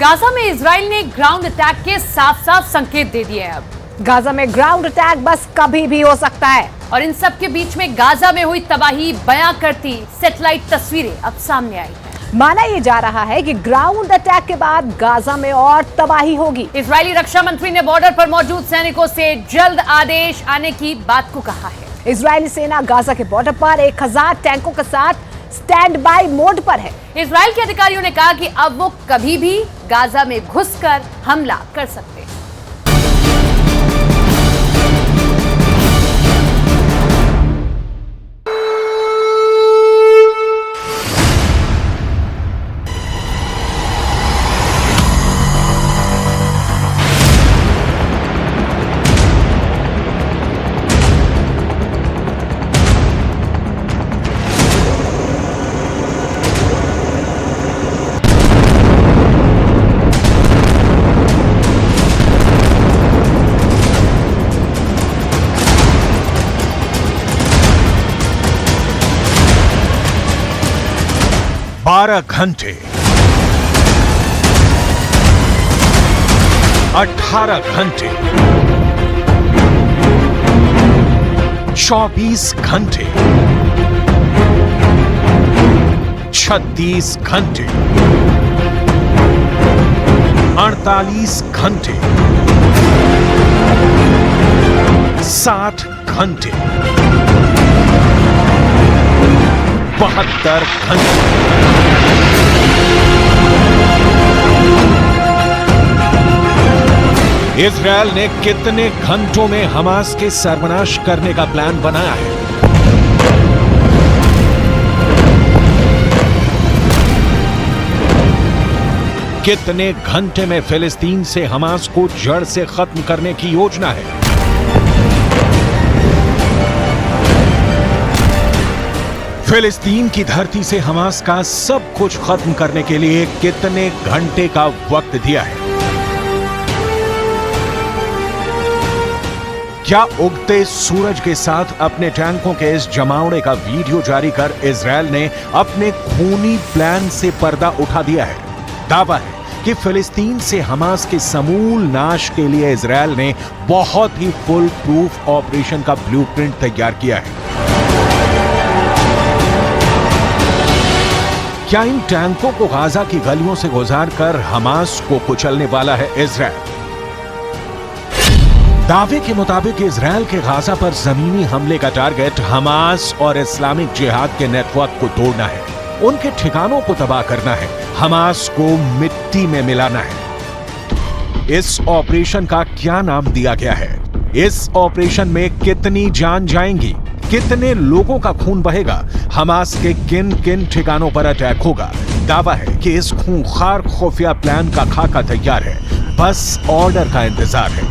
Gaza में Israel ने ground attack के साफ साफ संकेत दे दिए हैं। अब गाजा में ग्राउंड अटैक बस कभी भी हो सकता है और इन सब के बीच में गाजा में हुई तबाही बयां करती सैटेलाइट तस्वीरें अब सामने आई हैं। माना यह जा रहा है कि ग्राउंड अटैक के बाद गाजा में और तबाही होगी। इजरायली रक्षा मंत्री ने बॉर्डर पर मौजूद सैनिकों से जल्द आदेश आने की बात को कहा है। इजरायली सेना गाजा के बॉर्डर पर 1000 टैंकों के साथ स्टैंड बाय मोड पर है। इजराइल के अधिकारियों ने कहा कि अब वो कभी भी गाजा में घुसकर हमला कर सकते हैं। बारह घंटे 18 घंटे 24 घंटे 36 घंटे 48 घंटे 60 घंटे 72 घंटे। इजरायल ने कितने घंटों में हमास के सर्वनाश करने का प्लान बनाया है? कितने घंटे में फिलिस्तीन से हमास को जड़ से खत्म करने की योजना है? फिलिस्तीन की धरती से हमास का सब कुछ खत्म करने के लिए कितने घंटे का वक्त दिया है? क्या उगते सूरज के साथ अपने टैंकों के इस जमावड़े का वीडियो जारी कर इजरायल ने अपने खूनी प्लान से पर्दा उठा दिया है? दावा है कि फिलिस्तीन से हमास के समूल नाश के लिए इजरायल ने बहुत ही फुल प्रूफ ऑपरेशन का ब्लूप्रिंट तैयार किया है। क्या इन टैंकों को गाजा की गलियों से गुजारकर हमास को कुचलने वाला है इजरायल? दावे के मुताबिक इजरायल के गाजा पर जमीनी हमले का टारगेट हमास और इस्लामिक जिहाद के नेटवर्क को तोड़ना है, उनके ठिकानों को तबाह करना है, हमास को मिट्टी में मिलाना है। इस ऑपरेशन का क्या नाम दिया गया है? इस ऑपरेशन में कितनी जान जाएंगी? कितने लोगों का खून बहेगा? हमास के किन किन ठिकानों पर अटैक होगा? दावा है कि इस खूंखार खुफिया प्लान का खाका तैयार है, बस ऑर्डर का इंतजार है।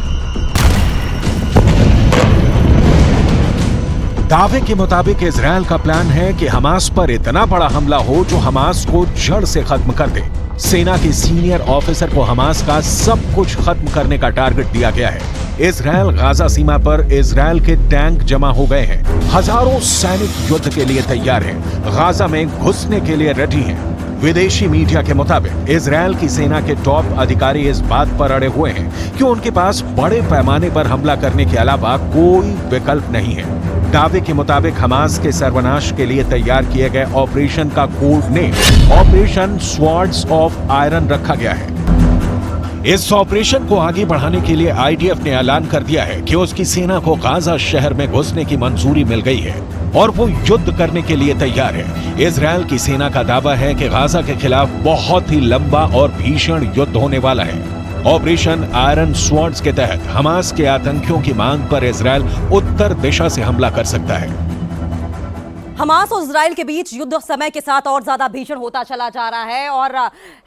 दावे के मुताबिक इजरायल का प्लान है कि हमास पर इतना बड़ा हमला हो जो हमास को जड़ से खत्म कर दे। सेना के सीनियर ऑफिसर को हमास का सब कुछ खत्म करने का टारगेट दिया गया है। इजरायल गाजा सीमा पर इजरायल के टैंक जमा हो गए हैं। हजारों सैनिक युद्ध के लिए तैयार हैं, गाजा में घुसने के लिए रेडी हैं। विदेशी मीडिया के मुताबिक इजरायल की सेना के टॉप अधिकारी इस बात पर अड़े हुए हैं कि उनके पास बड़े पैमाने पर हमला करने के अलावा कोई विकल्प नहीं है। दावे के मुताबिक हमास के सर्वनाश के लिए तैयार किए गए ऑपरेशन का code name operation swords of iron रखा गया है। इस ऑपरेशन को आगे बढ़ाने के लिए आईडीएफ ने ऐलान कर दिया है कि उसकी सेना को गाजा शहर में घुसने की मंजूरी मिल गई है और वो युद्ध करने के लिए तैयार है। इजरायल की सेना का दावा है कि गाजा के खिलाफ बहुत ही लंबा और भीषण युद्ध होने वाला है। ऑपरेशन आयरन स्वॉर्ड्स के तहत हमास के आतंकियों की मांग पर इजरायल उत्तर दिशा से हमला कर सकता है। हमास और इजराइल के बीच युद्ध समय के साथ और ज्यादा भीषण होता चला जा रहा है और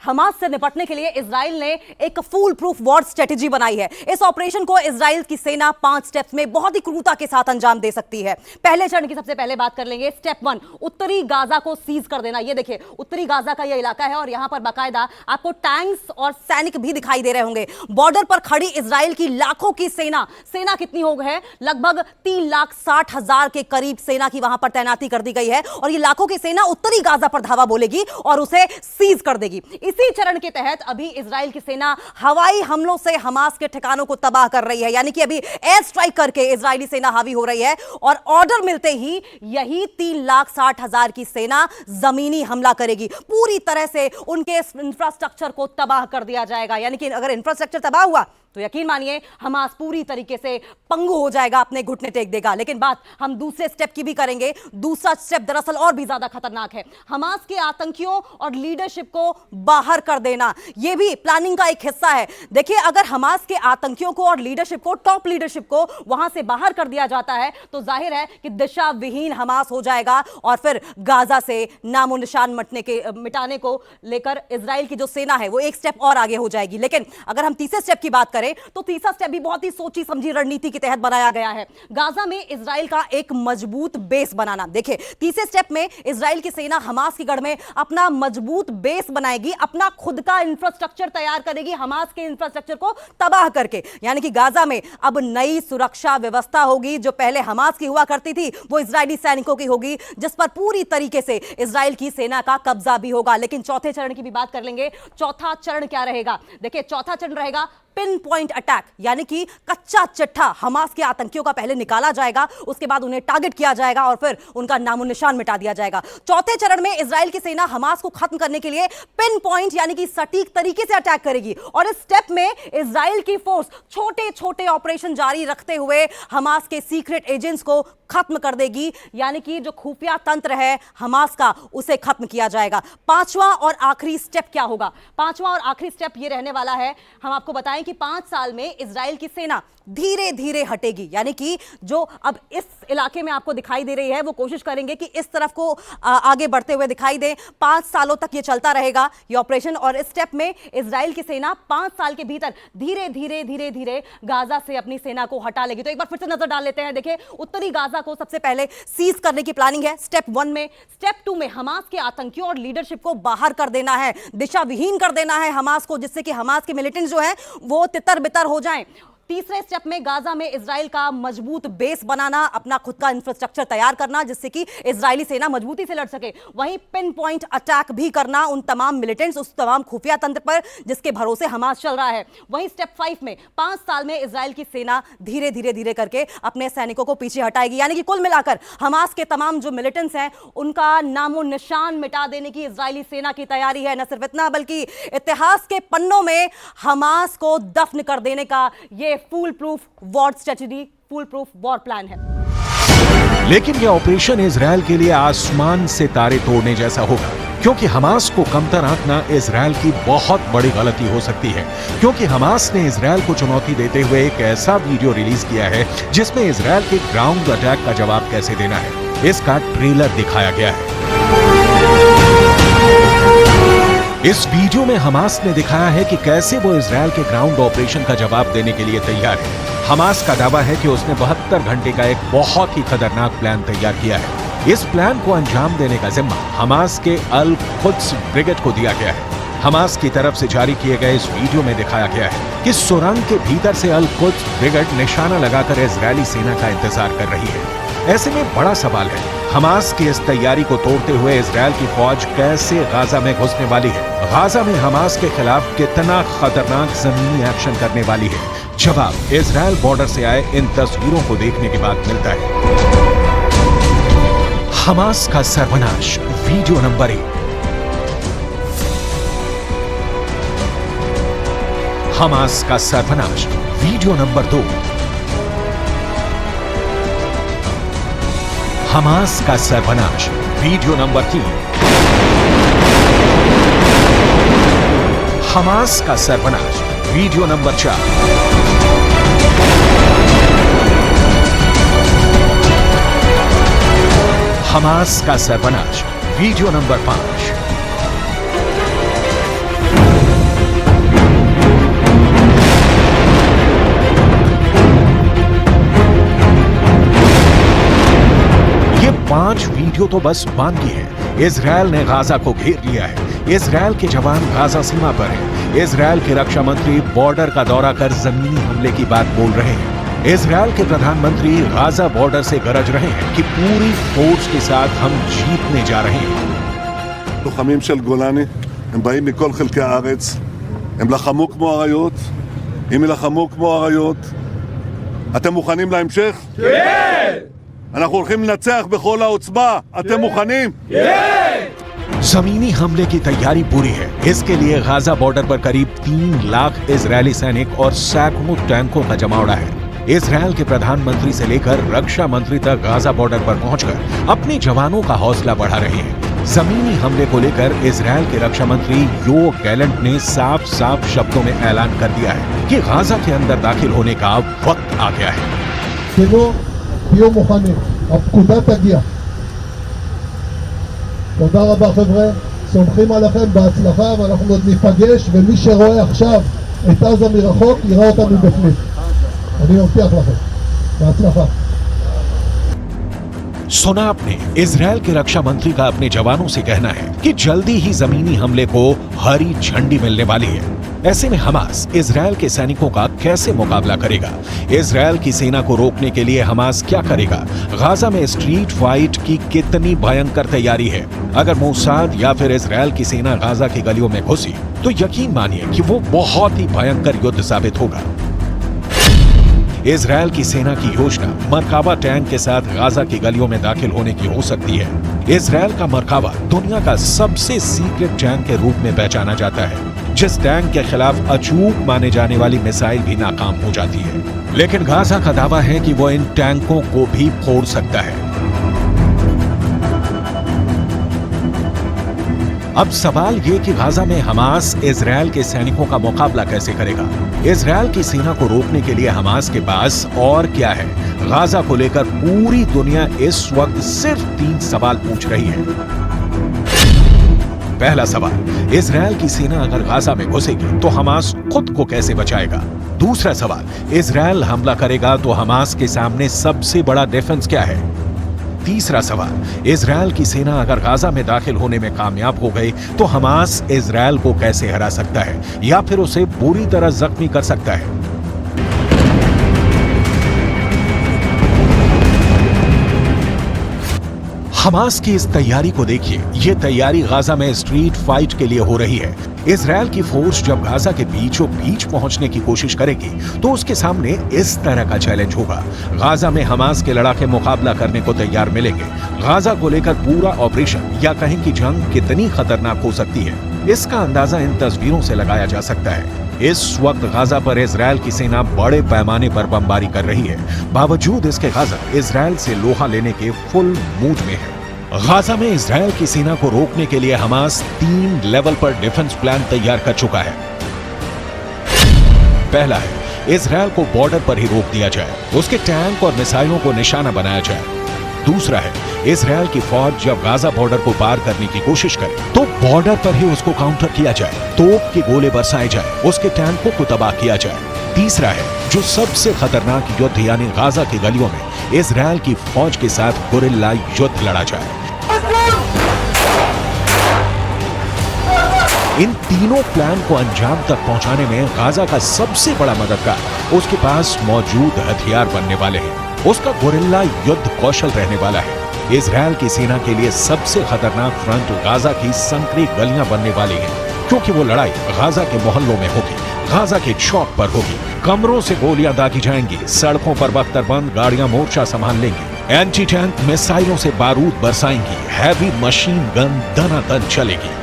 हमास से निपटने के लिए इजराइल ने एक फूल प्रूफ वॉर स्ट्रेटेजी बनाई है। इस ऑपरेशन को इजराइल की सेना 5 स्टेप्स में बहुत ही क्रूरता के साथ अंजाम दे सकती है। पहले चरण की सबसे पहले बात कर लेंगे। स्टेप 1, उत्तरी गाजा को सीज कर देना। ये देखिए उत्तरी गाजा का यह इलाका है और यहां पर बाकायदा आपको टैंक्स और सैनिक भी दिखाई दे रहे होंगे। बॉर्डर पर खड़ी इजराइल की लाखों की सेना कितनी हो गई है? लगभग 3,60,000 के करीब सेना की वहां पर तैनाती कर दी गई है और ये लाखों की सेना उत्तरी गाजा पर धावा बोलेगी और उसे सीज कर देगी। इसी चरण के तहत अभी इजराइल की सेना हवाई हमलों से हमास के ठिकानों को तबाह कर रही है, यानी कि अभी एयर स्ट्राइक करके इजरायली सेना हावी हो रही है और ऑर्डर मिलते ही यही 3,60,000 की सेना जमीनी हमला करेगी। पूरी तरह से उनके इंफ्रास्ट्रक्चर को तबाह कर दिया जाएगा, यानी कि अगर इंफ्रास्ट्रक्चर तबाह हुआ तो यकीन मानिए हमास पूरी तरीके से पंगु हो जाएगा, अपने घुटने टेक देगा। लेकिन बात हम दूसरे स्टेप की भी करेंगे। दूसरा स्टेप दरअसल और भी ज्यादा खतरनाक है। हमास के आतंकियों और लीडरशिप को बाहर कर देना, यह भी प्लानिंग का एक हिस्सा है। देखिए, अगर हमास के आतंकियों को और लीडरशिप को, टॉप लीडरशिप को वहां से बाहर कर दिया जाता है तो जाहिर है कि दिशा विहीन हमास हो जाएगा और फिर गाजा से नामो निशान मिटाने को लेकर इजराइल की जो सेना है वो एक स्टेप और आगे हो जाएगी। लेकिन अगर हम तीसरे स्टेप की बात करें तो तीसरा स्टेप भी बहुत ही सोची समझी रणनीति के तहत बनाया गया है। गाजा में इजराइल का एक मजबूत बेस बनाना। देखिए, तीसरे स्टेप में इजराइल की सेना हमास की गढ़ में अपना मजबूत बेस बनाएगी, अपना खुद का इंफ्रास्ट्रक्चर तैयार करेगी हमास के इंफ्रास्ट्रक्चर को तबाह करके। यानी कि गाजा में अब नई सुरक्षा व्यवस्था होगी। जो पहले हमास की हुआ करती थी वो इजरायली सैनिकों की होगी, जिस पर पूरी तरीके से इजराइल की सेना का कब्जा भी होगा। लेकिन चौथे चरण की भी बात कर लेंगे। चौथा चरण क्या रहेगा? देखिए, चौथा चरण रहेगा पिन पॉइंट अटैक, यानी कि कच्चा चिट्ठा हमास के आतंकियों का पहले निकाला जाएगा, उसके बाद उन्हें टारगेट किया जाएगा और फिर उनका नामो निशान मिटा दिया जाएगा। चौथे चरण में इजराइल की सेना हमास को खत्म करने के लिए पिन पॉइंट यानी कि सटीक तरीके से अटैक करेगी और इस स्टेप में इजराइल की फोर्स छोटे छोटे ऑपरेशन जारी रखते हुए हमास के सीक्रेट एजेंट्स को खत्म कर देगी, यानी कि जो खुफिया तंत्र है हमास का उसे खत्म किया जाएगा। पांचवा और आखिरी स्टेप क्या होगा? पांचवा और आखिरी स्टेप यह रहने वाला है, हम आपको बताएं कि 5 साल में इजराइल की सेना धीरे धीरे हटेगी, यानी कि जो अब इस इलाके में आपको दिखाई दे रही है वो कोशिश करेंगे कि इस तरफ को आगे बढ़ते हुए दिखाई दे। 5 सालों तक ये चलता रहेगा ये ऑपरेशन और इस स्टेप में इजराइल की सेना 5 साल के भीतर धीरे धीरे धीरे धीरे गाजा से अपनी सेना को हटा लेगी। तो एक बार फिर से नजर डाल लेते हैं। देखिए, उत्तरी गाजा को सबसे पहले सीज करने की प्लानिंग है स्टेप 1 में। स्टेप 2 में हमास के आतंकियों और लीडरशिप को बाहर कर देना है, दिशा विहीन कर देना है हमास को, जिससे कि हमास के मिलिटेंट्स जो हैं वो तितर बितर हो जाएं। तीसरे स्टेप में गाजा में इजराइल का मजबूत बेस बनाना, अपना खुद का इंफ्रास्ट्रक्चर तैयार करना जिससे कि इजरायली सेना मजबूती से लड़ सके। वहीं पिन पॉइंट अटैक भी करना उन तमाम मिलिटेंट्स, उस तमाम खुफिया तंत्र पर जिसके भरोसे हमास चल रहा है। वहीं स्टेप 5 में 5 साल में इजराइल की सेना धीरे धीरे धीरे करके अपने सैनिकों को पीछे हटाएगी, यानी कि कुल मिलाकर हमास के तमाम जो मिलिटेंट्स हैं उनका नामो निशान मिटा देने की इजरायली सेना की तैयारी है। न सिर्फ इतना बल्कि इतिहास के पन्नों में हमास को दफन कर देने का ये full proof war strategy, full proof war plan है। लेकिन यह ऑपरेशन इजरायल के लिए आसमान से तारे तोड़ने जैसा होगा, क्योंकि हमास को कमतर आंकना इजरायल की बहुत बड़ी गलती हो सकती है। क्योंकि हमास ने इजरायल को चुनौती देते हुए एक ऐसा वीडियो रिलीज किया है जिसमें इजरायल के ग्राउंड अटैक का जवाब कैसे देना है इसका ट्रेलर दिखाया गया है। इस वीडियो में हमास ने दिखाया है कि कैसे वो इजरायल के ग्राउंड ऑपरेशन का जवाब देने के लिए तैयार है। हमास का दावा है कि उसने 72 घंटे का एक बहुत ही खतरनाक प्लान तैयार किया है। इस प्लान को अंजाम देने का जिम्मा हमास के अल कुद्स ब्रिगेड को दिया गया है। हमास की तरफ से जारी किए गए इस वीडियो में दिखाया गया है कि सुरंग के भीतर से अल कुद्स ब्रिगेड निशाना लगाकर इजरायली सेना का इंतजार कर रही है। ऐसे में बड़ा सवाल है, हमास की इस तैयारी को तोड़ते हुए इजरायल की फौज कैसे गाजा में घुसने वाली है? गाजा में हमास के खिलाफ कितना खतरनाक जमीनी एक्शन करने वाली है? जवाब इजरायल बॉर्डर से आए इन तस्वीरों को देखने के बाद मिलता है। हमास का सर्वनाश, वीडियो नंबर 1। हमास का सर्वनाश, वीडियो नंबर 2। हमास का सर्वनाश, वीडियो नंबर 3। हमास का सर्वनाश, वीडियो नंबर 4। हमास का सर्वनाश, वीडियो नंबर 5। ये 5 वीडियो तो बस बानगी है। इजरायल ने गाजा को घेर लिया है। इजरायल के जवान गाजा सीमा पर हैं। इजरायल के रक्षा मंत्री बॉर्डर का दौरा कर जमीनी हमले की बात बोल रहे हैं। इजरायल के प्रधानमंत्री गाजा बॉर्डर से गरज रहे हैं कि पूरी फोर्स के साथ हम जीतने जा रहे हैं। לוחמים של גולני, הם באים מכל חלקי הארץ, הם לחמו כמו אריות, אם ילחמו כמו אריות, אתם מוכנים להמשך? כן! אנחנו הולכים לנצח בכל העוצמה, אתם מוכנים? כן! जमीनी हमले की तैयारी पूरी है। इसके लिए गाजा बॉर्डर पर करीब 3 लाख इजरायली सैनिक और सैकड़ों टैंकों का जमावड़ा है। इजरायल के प्रधानमंत्री से लेकर रक्षा मंत्री तक गाजा बॉर्डर पर पहुंचकर अपने जवानों का हौसला बढ़ा रहे हैं। जमीनी हमले को लेकर इजरायल के रक्षा मंत्री योव गैलेंट ने साफ साफ शब्दों में ऐलान कर दिया है कि गाजा के अंदर दाखिल होने का वक्त आ गया है। תהיו מוכנים, הפקודה תגיע. תודה רבה חבר'ה, סומכים עליכם בהצלחה ואנחנו עוד ניפגש, ומי שרואה עכשיו את עזה מרחוק יראה אותנו בפנים. אני מבטיח לכם, בהצלחה. सुना आपने, इजरायल के रक्षा मंत्री का अपने जवानों से कहना है कि जल्दी ही जमीनी हमले को हरी झंडी मिलने वाली है। ऐसे में हमास इजरायल के सैनिकों का कैसे मुकाबला करेगा? इजरायल की सेना को रोकने के लिए हमास क्या करेगा? गाजा में स्ट्रीट फाइट की कितनी भयंकर तैयारी है? अगर मोसाद या फिर इजरायल की सेना गाजा की गलियों में घुसी तो यकीन मानिए कि वो बहुत ही भयंकर युद्ध साबित होगा। इजरायल की सेना की योजना मरकाबा टैंक के साथ गाजा की गलियों में दाखिल होने की हो सकती है। इजरायल का मरकाबा दुनिया का सबसे सीक्रेट टैंक के रूप में पहचाना जाता है, जिस टैंक के खिलाफ अचूक माने जाने वाली मिसाइल भी नाकाम हो जाती है। लेकिन गाजा का दावा है कि वो इन टैंकों को भी फोड़ सकता है। अब सवाल ये कि गाजा में हमास इजरायल के सैनिकों का मुकाबला कैसे करेगा? इजरायल की सेना को रोकने के लिए हमास के पास और क्या है? गाजा को लेकर पूरी दुनिया इस वक्त सिर्फ 3 सवाल पूछ रही है। पहला सवाल, इजरायल की सेना अगर गाजा में घुसेगी तो हमास खुद को कैसे बचाएगा? दूसरा सवाल, इजरायल हमला करेगा तो हमास के सामने सबसे बड़ा डिफेंस क्या है? तीसरा सवाल, इजरायल की सेना अगर गाजा में दाखिल होने में कामयाब हो गई तो हमास इजरायल को कैसे हरा सकता है या फिर उसे बुरी तरह जख्मी कर सकता है? हमास की इस तैयारी को देखिए। ये तैयारी गाजा में स्ट्रीट फाइट के लिए हो रही है। इजरायल की फोर्स जब गाजा के बीचों बीच पहुंचने की कोशिश करेगी तो उसके सामने इस तरह का चैलेंज होगा। गाजा में हमास के लड़ाके मुकाबला करने को तैयार मिलेंगे। गाजा को लेकर पूरा ऑपरेशन या कहें कि जंग कितनी खतरनाक हो सकती है, इसका अंदाजा इन तस्वीरों से लगाया जा सकता है। इस वक्त गाजा पर इजरायल की सेना बड़े पैमाने पर बमबारी कर रही है। बावजूद इसके गाजा इजरायल से लोहा लेने के फुल मूड में है। गाजा में इजरायल की सेना को रोकने के लिए हमास 3 लेवल पर डिफेंस प्लान तैयार कर चुका है। पहला है, इजरायल को बॉर्डर पर ही रोक दिया जाए, उसके टैंक और मिसाइलों को निशाना बनाया जाए। दूसरा है, इजरायल की फौज जब गाजा बॉर्डर को पार करने की कोशिश करे तो बॉर्डर पर ही उसको काउंटर किया जाए, तोप के गोले बरसाए जाए, उसके टैंकों को तबाह किया जाए। तीसरा है, जो सबसे खतरनाक युद्ध यानी गाजा की गलियों में इजरायल की फौज के साथ गुरिल्ला युद्ध लड़ा जाए। इन तीनों प्लान को अंजाम तक पहुंचाने में गाजा का सबसे बड़ा मददगार उसके पास मौजूद हथियार बनने वाले हैं। उसका गुरिल्ला युद्ध कौशल रहने वाला है। इजरायल की सेना के लिए सबसे खतरनाक फ्रंट गाजा की संकरी गलियां बनने वाली हैं, क्योंकि वो लड़ाई गाजा के मोहल्लों में होगी, गाजा के चौक पर होगी। कमरों से गोलियां दागी जाएंगी, सड़कों पर बख्तरबंद गाड़ियां मोर्चा संभाल लेंगी, एंटी टैंक मिसाइलों से बारूद बरसाएंगी, हैवी मशीन गन दनादन चलेगी।